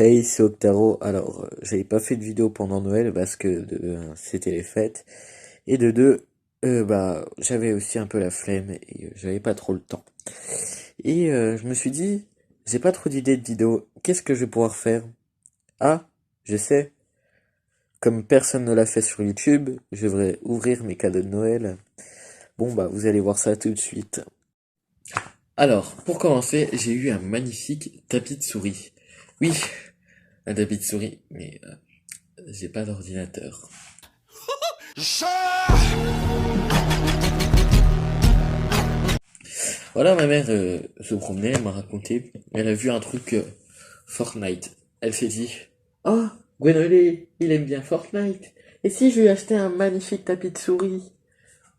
Hey, c'est Octaro. Alors, j'avais pas fait de vidéo pendant Noël parce que c'était les fêtes. Et de deux, j'avais aussi un peu la flemme et j'avais pas trop le temps. Et je me suis dit, j'ai pas trop d'idées de vidéos. Qu'est-ce que je vais pouvoir faire? Ah, je sais. Comme personne ne l'a fait sur YouTube, je devrais ouvrir mes cadeaux de Noël. Bon, bah, vous allez voir ça tout de suite. Alors, pour commencer, j'ai eu un magnifique tapis de souris. Oui, un tapis de souris, mais j'ai pas d'ordinateur. Voilà, ma mère se promenait, elle m'a raconté, elle a vu un truc Fortnite. Elle s'est dit, oh, Gwenolé, il aime bien Fortnite. Et si je lui achetais un magnifique tapis de souris?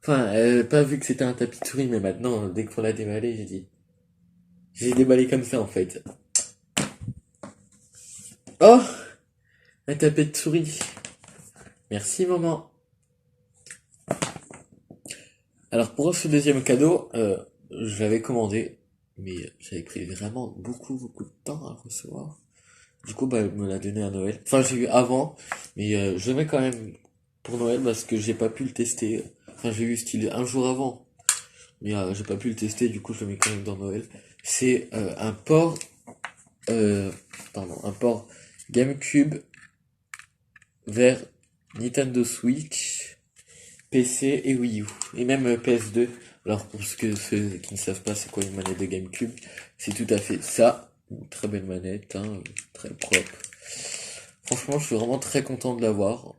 Enfin, elle n'a pas vu que c'était un tapis de souris, mais maintenant, dès qu'on l'a déballé, j'ai déballé comme ça en fait. Oh, un tapis de souris. Merci maman. Alors pour ce deuxième cadeau, je l'avais commandé, mais j'avais pris vraiment beaucoup de temps à le recevoir. Du coup, bah, elle me l'a donné à Noël. Enfin, j'ai eu avant, mais je le mets quand même pour Noël parce que j'ai pas pu le tester. Enfin, j'ai eu style un jour avant, mais j'ai pas pu le tester, du coup, je le mets quand même dans Noël. C'est euh, un port GameCube vers Nintendo Switch, PC et Wii U, et même PS2. Alors, pour ceux qui ne savent pas c'est quoi une manette de GameCube, c'est tout à fait ça. Une très belle manette, hein, très propre. Franchement, je suis vraiment très content de l'avoir.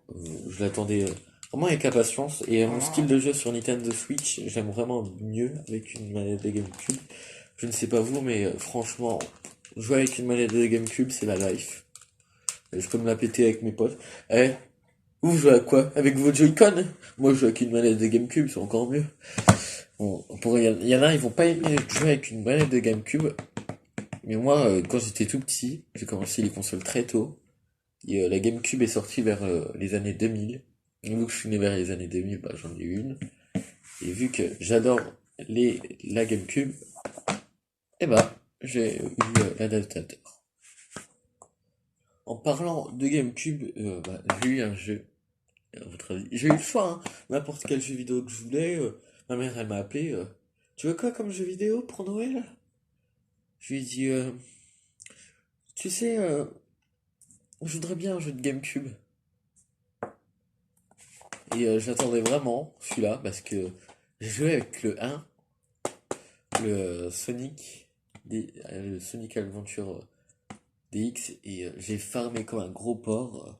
Je l'attendais vraiment avec impatience. Et mon style de jeu sur Nintendo Switch, j'aime vraiment mieux avec une manette de GameCube. Je ne sais pas vous, mais franchement, jouer avec une manette de GameCube, c'est la life. Je peux me la péter avec mes potes. Eh, vous jouez à quoi? Avec vos Joy-Con? Moi, je joue avec une manette de GameCube, c'est encore mieux. Bon, il y en a, ils vont pas aimer jouer avec une manette de GameCube. Mais moi, quand j'étais tout petit, j'ai commencé les consoles très tôt. Et la GameCube est sortie vers les années 2000. Et vu que je suis né vers les années 2000, bah, j'en ai eu une. Et vu que j'adore la GameCube, eh bah, j'ai eu l'adaptateur. En parlant de GameCube, j'ai eu un jeu. À votre avis, j'ai eu le choix, hein. N'importe quel jeu vidéo que je voulais. Ma mère, elle m'a appelé. Tu veux quoi comme jeu vidéo pour Noël? Je lui ai dit, tu sais, je voudrais bien un jeu de GameCube. Et j'attendais vraiment celui-là parce que j'ai joué avec le 1, le le Sonic Adventure DX, et j'ai farmé comme un gros porc.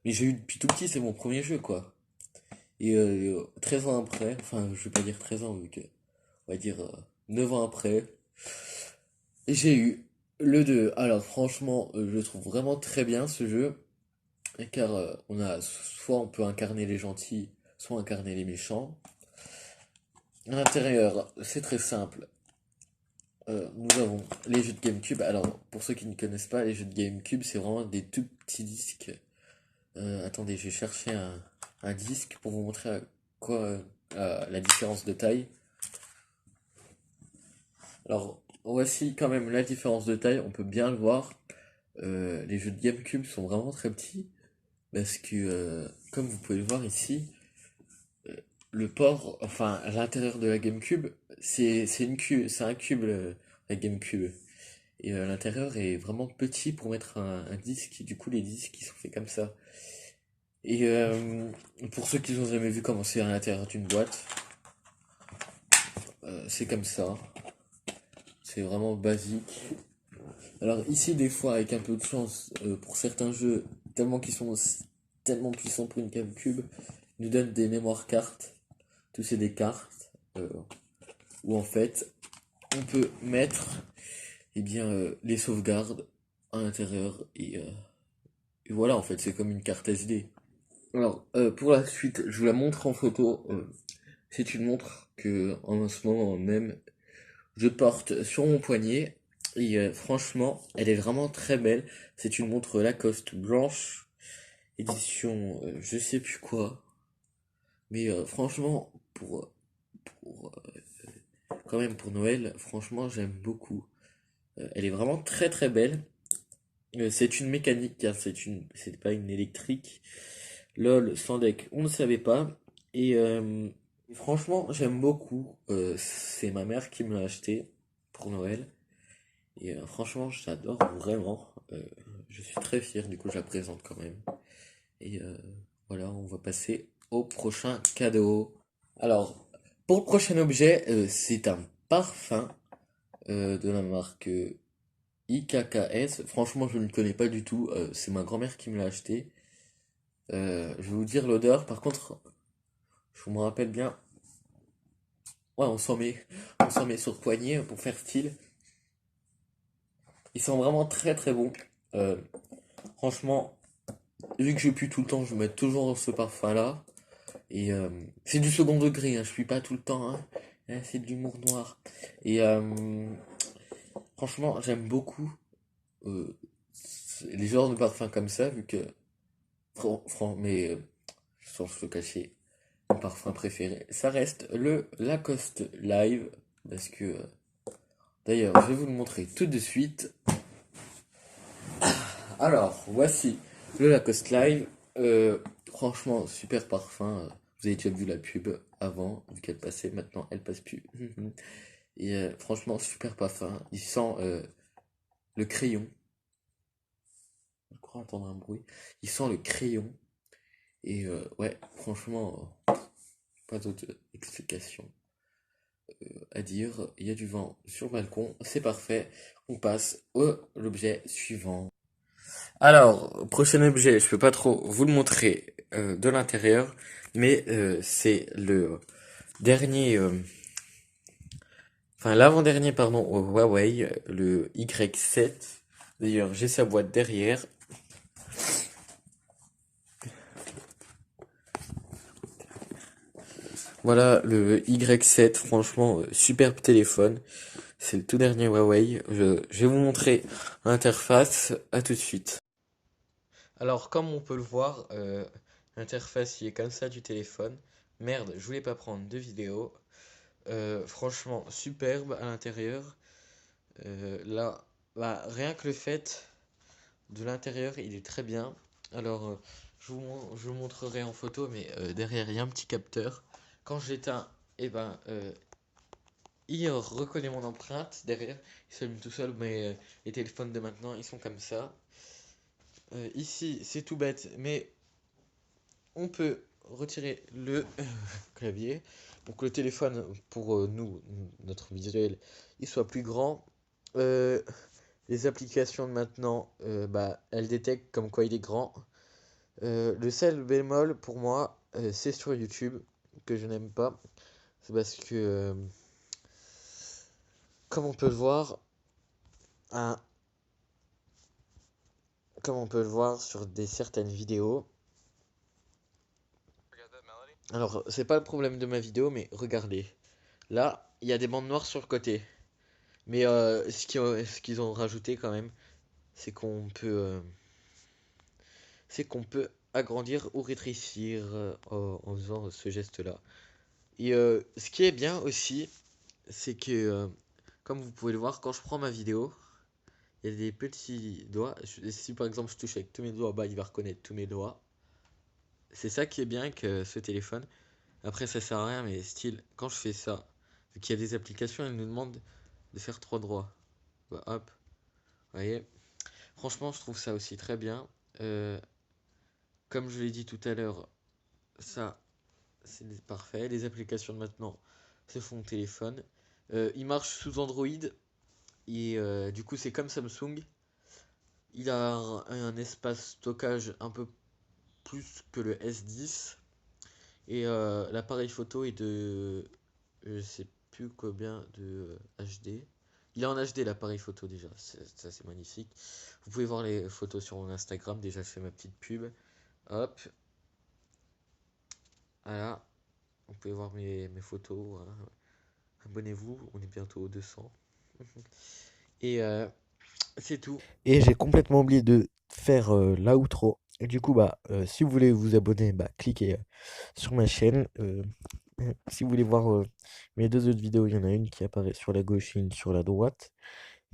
Mais j'ai eu depuis tout petit, c'est mon premier jeu quoi. Et 13 ans après, enfin je vais pas dire 13 ans vu que, on va dire 9 ans après, j'ai eu le 2. Alors franchement, je le trouve vraiment très bien ce jeu, car soit on peut incarner les gentils, soit incarner les méchants. À l'intérieur, c'est très simple. Nous avons les jeux de GameCube. Alors, pour ceux qui ne connaissent pas, les jeux de GameCube, c'est vraiment des tout petits disques. Attendez, je vais chercher un disque pour vous montrer à quoi la différence de taille. Alors, voici quand même la différence de taille, on peut bien le voir. Les jeux de GameCube sont vraiment très petits parce que, comme vous pouvez le voir ici, le port, enfin, à l'intérieur de la GameCube, c'est un cube, la GameCube. Et l'intérieur est vraiment petit pour mettre un disque. Du coup, les disques, ils sont faits comme ça. Et pour ceux qui n'ont jamais vu comment c'est à l'intérieur d'une boîte, c'est comme ça. C'est vraiment basique. Alors ici, des fois, avec un peu de chance, pour certains jeux, tellement qu'ils sont tellement puissants pour une GameCube, ils nous donnent des mémoires cartes. Tout c'est des cartes où en fait, on peut mettre les sauvegardes à l'intérieur et voilà, en fait, c'est comme une carte SD. Alors, pour la suite, je vous la montre en photo. C'est une montre que, en ce moment même, je porte sur mon poignet. Et franchement, elle est vraiment très belle. C'est une montre Lacoste blanche, édition je sais plus quoi. Mais franchement, pour quand même pour Noël, franchement, j'aime beaucoup. Elle est vraiment très belle. C'est une mécanique, car c'est pas une électrique. LOL, sans deck, on ne savait pas. Et franchement, j'aime beaucoup. C'est ma mère qui me l'a acheté pour Noël. Et franchement, j'adore vraiment. Je suis très fier, du coup, je la présente quand même. Et voilà, on va passer au prochain cadeau. Alors, pour le prochain objet, c'est un parfum de la marque IKKS. Franchement, je ne le connais pas du tout. C'est ma grand-mère qui me l'a acheté. Je vais vous dire l'odeur. Par contre, je me rappelle bien. Ouais, on s'en met sur le poignet pour faire style. Ils sont vraiment très très bons. Euh, Franchement, vu que je pue tout le temps, je vais mettre toujours ce parfum-là. Et c'est du second degré, hein, je suis pas tout le temps, hein. C'est de l'humour noir. Et franchement, j'aime beaucoup euh, les genres de parfums comme ça, vu que, mais sans se le cacher, mon parfum préféré, ça reste le Lacoste Live, parce que, d'ailleurs, je vais vous le montrer tout de suite. Alors, voici le Lacoste Live. Franchement, super parfum. Vous avez déjà vu la pub avant, vu qu'elle passait, maintenant elle passe plus. Et franchement, super parfum. Il sent le crayon. Je crois entendre un bruit. Il sent le crayon. Et ouais, franchement, pas d'autre explication à dire. Il y a du vent sur le balcon, c'est parfait. On passe à l'objet suivant. Alors, prochain objet, je peux pas trop vous le montrer de l'intérieur, mais c'est le dernier, enfin l'avant-dernier, pardon, au Huawei, le Y7. D'ailleurs, j'ai sa boîte derrière. Voilà le Y7, franchement, superbe téléphone. C'est le tout dernier Huawei. Je vais vous montrer l'interface. À tout de suite. Alors, comme on peut le voir, l'interface il est comme ça du téléphone. Merde, je voulais pas prendre de vidéo. Franchement, superbe à l'intérieur. Là, bah, rien que le fait de l'intérieur, il est très bien. Alors, je vous montrerai en photo, mais derrière, il y a un petit capteur. Quand je l'éteins, eh ben, il reconnaît mon empreinte. Derrière, il s'allume tout seul, mais les téléphones de maintenant, ils sont comme ça. Ici, c'est tout bête, mais on peut retirer le clavier pour que le téléphone, pour nous, notre visuel, il soit plus grand. Euh, les applications de maintenant, bah, elles détectent comme quoi il est grand. Le seul bémol pour moi, c'est sur YouTube que je n'aime pas. C'est parce que, comme on peut le voir, hein, comme on peut le voir sur certaines vidéos. Alors, c'est pas le problème de ma vidéo, mais regardez. Là, il y a des bandes noires sur le côté. Mais ce qu'ils ont rajouté quand même, c'est qu'on peut agrandir ou rétrécir en faisant ce geste-là. Et ce qui est bien aussi, c'est que, comme vous pouvez le voir, quand je prends ma vidéo, il y a des petits doigts. Si par exemple je touche avec tous mes doigts, bah, il va reconnaître tous mes doigts. C'est ça qui est bien avec ce téléphone. Après, ça sert à rien, mais style, quand je fais ça, vu qu'il y a des applications, elles nous demandent de faire trois doigts. Bah, hop, vous voyez. Franchement, je trouve ça aussi très bien. Euh, Comme je l'ai dit tout à l'heure, ça, c'est parfait. Les applications de maintenant se font au téléphone. Il marche sous Android et du coup, c'est comme Samsung. Il a un espace stockage un peu plus que le S10 et l'appareil photo est de, je sais plus combien de HD. Il est en HD l'appareil photo déjà, ça c'est magnifique. Vous pouvez voir les photos sur mon Instagram, déjà je fais ma petite pub. Hop, voilà, vous pouvez voir mes photos. Voilà. Abonnez-vous, on est bientôt aux 200. Et c'est tout. Et j'ai complètement oublié de faire l'outro. Et du coup, bah, si vous voulez vous abonner, bah, cliquez sur ma chaîne. Si vous voulez voir mes deux autres vidéos, il y en a une qui apparaît sur la gauche et une sur la droite.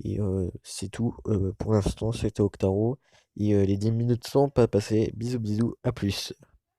Et c'est tout pour l'instant, c'était Octaro. Et les 10 minutes sont pas passées. Bisous bisous, à plus.